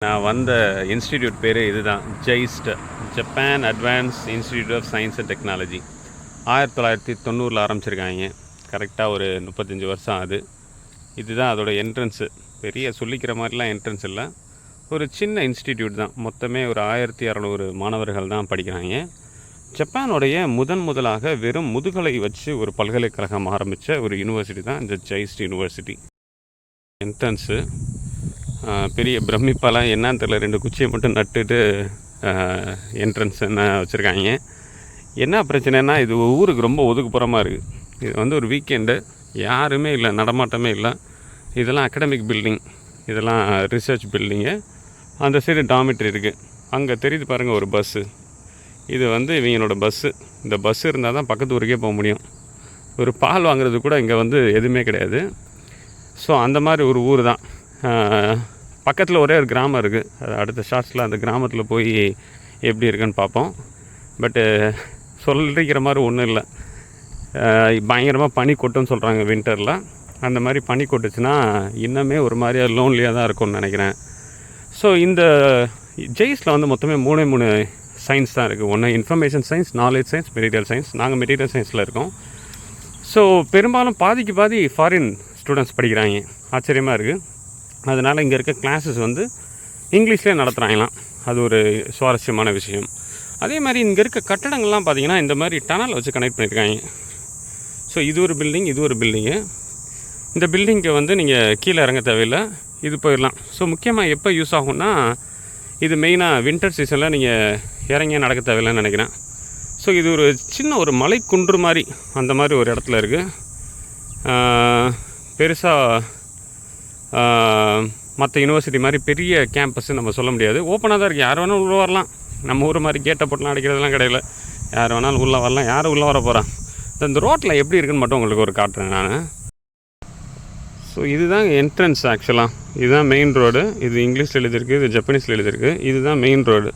நான் வந்த இன்ஸ்டிடியூட் பேர் இதுதான், JAIST, Japan advance institute of science and technology. 1990 ஆரம்பிச்சிருக்காங்க. கரெக்டாக ஒரு 35 வருஷம் ஆகுது. இதுதான் அதோட என்ட்ரன்ஸு. பெரிய சொல்லிக்கிற மாதிரிலாம் என்ட்ரன்ஸ் இல்லை, ஒரு சின்ன இன்ஸ்டிடியூட் தான். மொத்தமே ஒரு 1600 மாணவர்கள் தான் படிக்கிறாங்க. ஜப்பானுடைய முதலாக வெறும் முதுகலை வச்சு ஒரு பல்கலைக்கழகம் ஆரம்பித்த ஒரு யூனிவர்சிட்டி தான் இந்த ஜெய்ஸ்ட் யூனிவர்சிட்டி. என்ட்ரன்ஸு பெரிய பிரமிப்பாலாம் என்னன்னு தெரியல, 2 குச்சியை மட்டும் நட்டுட்டு என்ட்ரன்ஸ் என்ன வச்சுருக்காங்க. என்ன பிரச்சனைனா, இது ஊருக்கு ரொம்ப ஒதுக்குப்புறமாக இருக்குது. இது வந்து ஒரு வீக்கெண்டு, யாருமே இல்லை, நடமாட்டமே இல்லை. இதெல்லாம் அகடமிக் பில்டிங், இதெல்லாம் ரிசர்ச் பில்டிங்கு. அந்த சைடு டாமிட்ரி இருக்குது. அங்கே தெரியுது பாருங்கள் ஒரு பஸ்ஸு. இது வந்து இவங்களோட பஸ்ஸு. இந்த பஸ்ஸு இருந்தால் தான் பக்கத்து ஊருக்கே போக முடியும். ஒரு பால் வாங்குறது கூட இங்கே வந்து எதுவுமே கிடையாது. ஸோ அந்த மாதிரி ஒரு ஊர் தான். பக்கத்தில் ஒரே ஒரு கிராமம் இருக்குது. அது அடுத்த ஷார்ட்ஸில் அந்த கிராமத்தில் போய் எப்படி இருக்குன்னு பார்ப்போம். பட்டு சொல்லிக்கிற மாதிரி ஒன்றும் இல்லை. பயங்கரமாக பனி கொட்டுன்னு சொல்கிறாங்க வின்டரில். அந்த மாதிரி பனி கொட்டுச்சுன்னா இன்னுமே ஒரு மாதிரியாக லோன்லியாக தான் இருக்கும்னு நினைக்கிறேன். ஸோ இந்த ஜெய்ஸில் வந்து மொத்தமே 3 சயின்ஸ் தான் இருக்குது. ஒன்று information science, knowledge science, material science. நாங்கள் மெட்டீரியல் சயின்ஸில் இருக்கோம். ஸோ பெரும்பாலும் பாதி ஃபாரின் ஸ்டூடெண்ட்ஸ் படிக்கிறாங்க. ஆச்சரியமாக இருக்குது. அதனால் இங்கே இருக்க கிளாஸஸ் வந்து இங்கிலீஷ்லேயே நடத்துகிறாங்களாம். அது ஒரு சுவாரஸ்யமான விஷயம். அதே மாதிரி இங்கே இருக்க கட்டடங்கள்லாம் பார்த்திங்கன்னா இந்த மாதிரி டனல் வச்சு கனெக்ட் பண்ணியிருக்காங்க. ஸோ இது ஒரு பில்டிங், இது ஒரு பில்டிங்கு. இந்த பில்டிங்க்கு வந்து நீங்கள் கீழே இறங்க தேவையில்லை, இது போயிடலாம். ஸோ முக்கியமாக எப்போ யூஸ் ஆகும்னா, இது மெயினாக வின்டர் சீசனில் நீங்கள் இறங்கி நடக்க தேவையில்லைன்னு நினைக்கிறேன். ஸோ இது ஒரு சின்ன ஒரு மலை குன்று மாதிரி, அந்த மாதிரி ஒரு இடத்துல இருக்குது. பெருசாக மற்ற யூனிவர்சிட்டி மாதிரி பெரிய கேம்பஸ்ஸு நம்ம சொல்ல முடியாது. ஓப்பனாக தான் இருக்குது, யார் வேணாலும் உள்ளே வரலாம். நம்ம ஊர் மாதிரி கேட்டை போட்டுலாம் அடிக்கிறதுலாம் கிடையாது. யார் வேணாலும் உள்ளே வரலாம். யாரும் உள்ளே வர போகிறான். இந்த ரோட்டில் எப்படி இருக்குன்னு மட்டும் உங்களுக்கு ஒரு காட்டுறேன் நான். ஸோ இதுதான் என்ட்ரன்ஸ். ஆக்சுவலாக இதுதான் மெயின் ரோடு. இது இங்கிலீஷில் எழுதியிருக்கு, இது ஜப்பனீஸில் எழுதியிருக்கு. இதுதான் மெயின் ரோடு.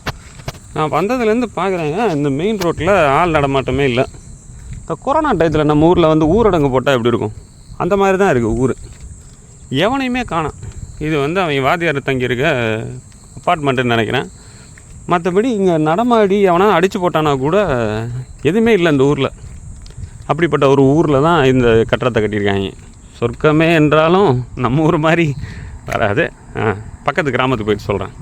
நான் வந்ததுலேருந்து பார்க்குறேங்க, இந்த மெயின் ரோட்டில் ஆள் நடமாட்டமே இல்லை. இந்த கொரோனா டயத்தில் நம்ம ஊரில் வந்து ஊரடங்கு போட்டால் எப்படி இருக்கும், அந்த மாதிரி தான் இருக்குது ஊர். எவனையுமே காணோம். இது வந்து அவங்க வாத்தியார் தங்கியிருக்க அப்பார்ட்மெண்ட்டுன்னு நினைக்கிறேன். மற்றபடி இங்கே நடமாடி எவனா அடித்து போட்டானா கூட எதுவுமே இல்லை இந்த ஊரில். அப்படிப்பட்ட ஒரு ஊரில் தான் இந்த கட்டடத்தை கட்டியிருக்காங்க. சொர்க்கமே என்றாலும் நம்ம ஊர் மாதிரி வராது. பக்கத்து கிராமத்துக்கு போயிட்டு சொல்கிறேன்.